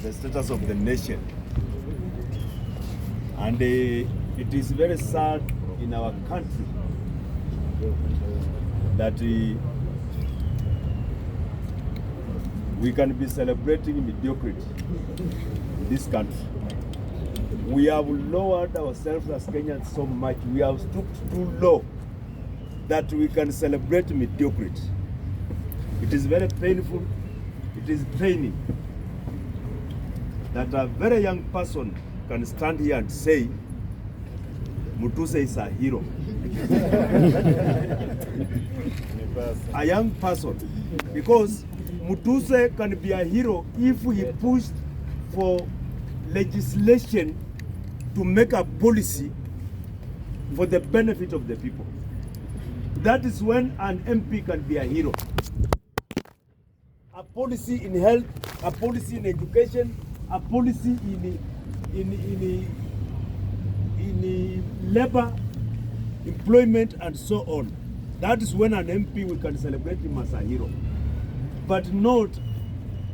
the status of the nation. And it is very sad in our country that we can be celebrating mediocrity in this country. We have lowered ourselves as Kenyans so much. We have stooped too low that we can celebrate mediocrity. It is very painful. It is draining that a very young person can stand here and say, Mutuse is a hero. A young person. Because Mutuse can be a hero if he pushed for legislation to make a policy for the benefit of the people. That is when an MP can be a hero. A policy in health, a policy in education, a policy in labor, employment, and so on. That is when an MP, we can celebrate him as a hero. But not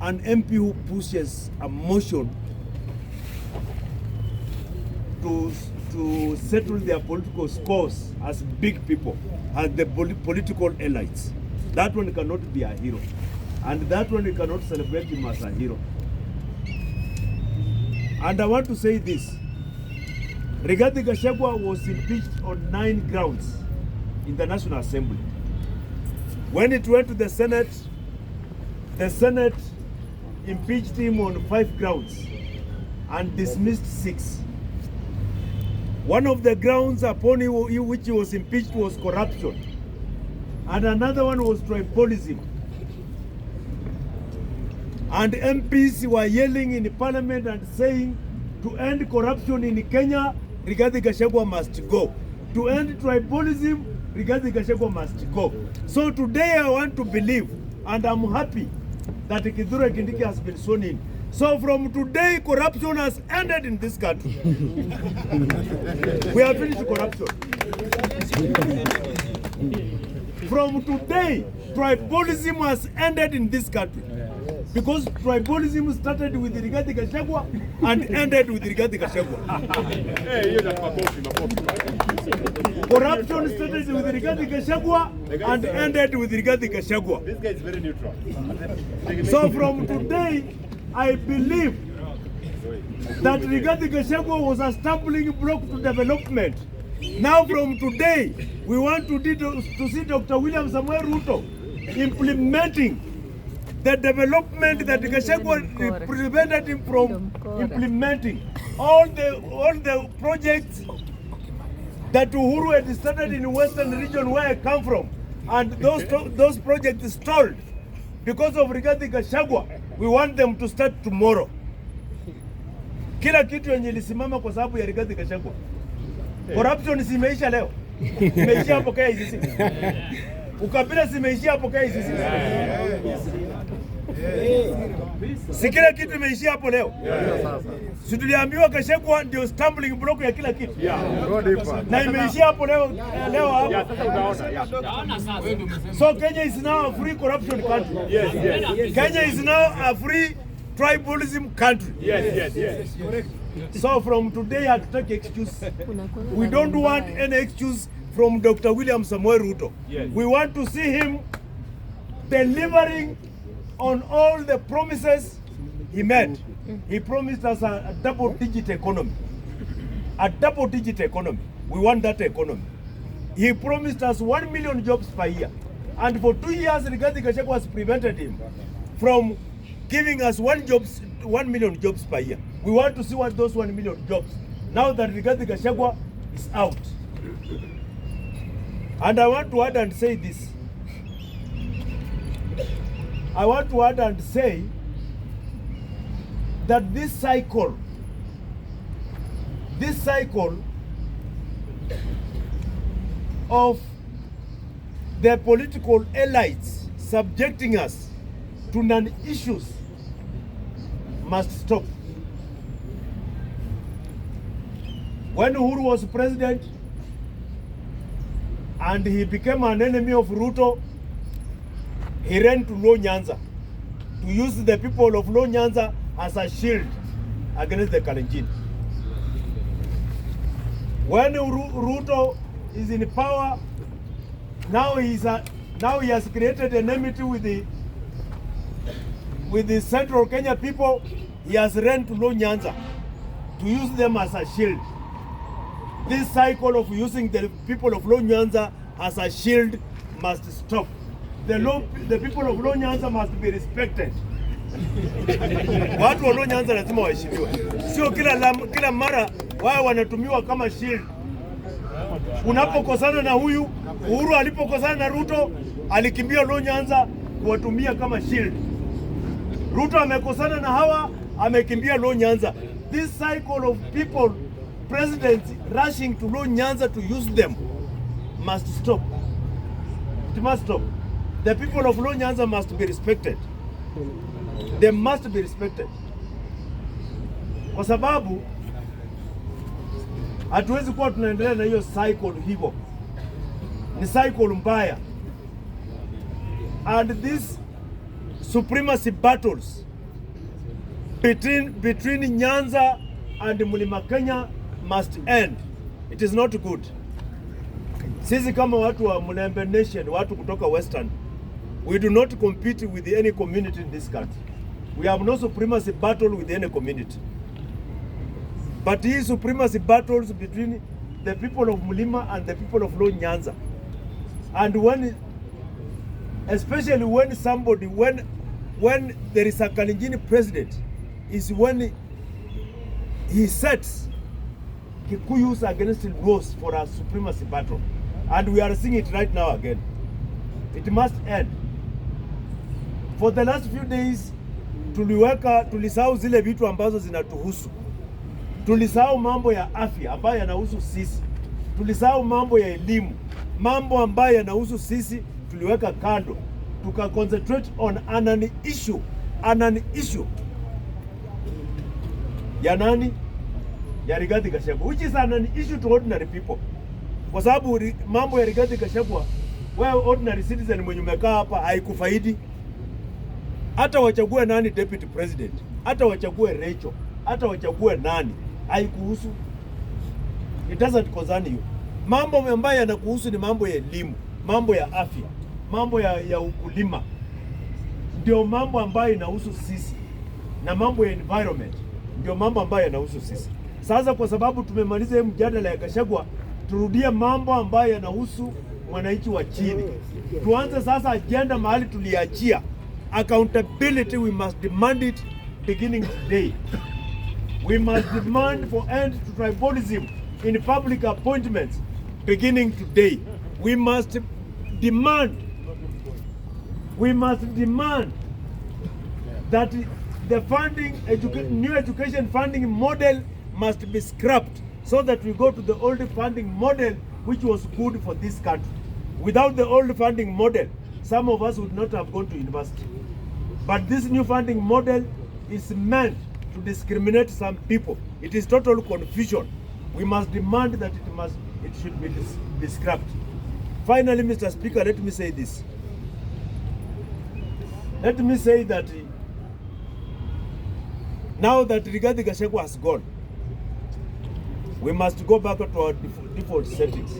an MP who pushes a motion to settle their political scores as big people, as the political elites. That one cannot be a hero. And that one you cannot celebrate him as a hero. And I want to say this. Rigathi Gachagua was impeached on 9 grounds in the National Assembly. When it went to the Senate impeached him on 5 grounds and dismissed 6. One of the grounds upon which he was impeached was corruption. And another one was tribalism. And MPs were yelling in Parliament and saying, to end corruption in Kenya, Rigathi Gachagua must go. To end tribalism, Rigathi Gachagua must go. So today I want to believe, and I'm happy that Kithure Kindiki has been sworn in. So from today, corruption has ended in this country. We have finished corruption. From today, tribalism has ended in this country. Because tribalism started with Rigathi Gachagua and ended with Rigathi Gachagua. Corruption started with Rigathi Gachagua and ended with Rigathi Gachagua. This guy is very neutral. So from today, I believe that Rigathi Gachagua was a stumbling block to development. Now from today, we want to see Dr. William Samuel Ruto implementing the development that Gachagua prevented him from implementing. All the projects that Uhuru had started in the Western region where I come from, and those projects stalled because of Rigathi Gachagua. We want them to start tomorrow. Kila kitu yenye ilisimama kwa sababu ya Rigathi Gachagua. Corruption simeisha leo. Imeisha hapo KICC. Ukabila simeisha hapo KICC. Si kila kitu imeishia hapo leo. Si tuliambiwa Gachagua ndio stumbling block ya kila kitu. Na imeishia hapo leo hapo. So Kenya is now a free corruption country. Kenya is now a free tribalism country. Yes. So from today I take excuse. We don't want any excuse from Dr. William Samuel Ruto. We want to see him delivering on all the promises he made. He promised us a double-digit economy. A double-digit economy. We want that economy. He promised us 1 million jobs per year. And for 2 years, Rigathi Gachagua has prevented him from giving us 1 million jobs per year. We want to see what those 1 million jobs. Now that Rigathi Gachagua is out. And I want to add and say this. I want to add and say that this cycle of the political elites subjecting us to non-issues must stop. When Uhuru was president and he became an enemy of Ruto, he ran to Low Nyanza to use the people of Low Nyanza as a shield against the Kalenjin. When Ruto is in power, now he has created an enmity with the Central Kenya people. He has run to Low Nyanza to use them as a shield. This cycle of using the people of Low Nyanza as a shield must stop. The people of Low Nyanza must be respected. Watu wa Low Nyanza lazima waheshimiwe. Sio kila mara wao wanatumiwa kama shield. Unapokosana na huyu, Uhuru alipokosana na Ruto, alikimbia Low Nyanza kuwatumia kama shield. Ruto amekosana na hawa, amekimbia Low Nyanza. This cycle of people, presidents rushing to Low Nyanza to use them must stop. It must stop. The people of Low Nyanza must be respected. They must be respected. Kwa sababu hatuwezi kuwa tunaendelea na hiyo cycle hivyo. Ni cycle mbaya. And these supremacy battles between Nyanza and Mlima Kenya must end. It is not good. Sisi kama watu wa Mlembe Nation, watu kutoka Western, we do not compete with any community in this country. We have no supremacy battle with any community. But these supremacy battles between the people of Mlima and the people of Low Nyanza. And especially when there is a Kalenjin president, is when he sets Kikuyus against Luos for a supremacy battle. And we are seeing it right now again. It must end. For the last few days, tulisahau zile vitu ambazo zinatuhusu. Tulisahau mambo ya afya ambayo yanahusu sisi. Tulisahau mambo ya elimu. Mambo ambayo yanahusu sisi tuliweka kando. Concentrate on an issue ya nani? Ya Rigathi Gachagua, which is an issue to ordinary people. Kwa sababu mambo ya Rigathi Gachagua, wewe ordinary citizen mwenye umekaa hapa haikufaidi. Hata wachague nani deputy president, hata wachague Rachel, hata wachague nani, haikuhusu. It doesn't concern you. Mambo ambayo yanakuhusu ni mambo ya elimu, mambo ya afya, mambo ya ukulima. Ndio mambo ambayo inahusu sisi. Na mambo ya environment ndio mambo ambayo yanahusu sisi. Sasa kwa sababu tumemaliza hii mjadala ya Gachagua, turudie mambo ambayo yanahusu mwananchi wa chini. Tuanze sasa agenda mahali tuliachia. Accountability, we must demand it beginning today. We must demand for end to tribalism in public appointments beginning today. We must demand that the new education funding model must be scrapped so that we go to the old funding model which was good for this country. Without the old funding model, some of us would not have gone to university. But this new funding model is meant to discriminate some people. It is total confusion. We must demand that it should be scrapped. Finally, Mr. Speaker, let me say this. Let me say that now that Rigathi Gachagua has gone, we must go back to our default settings.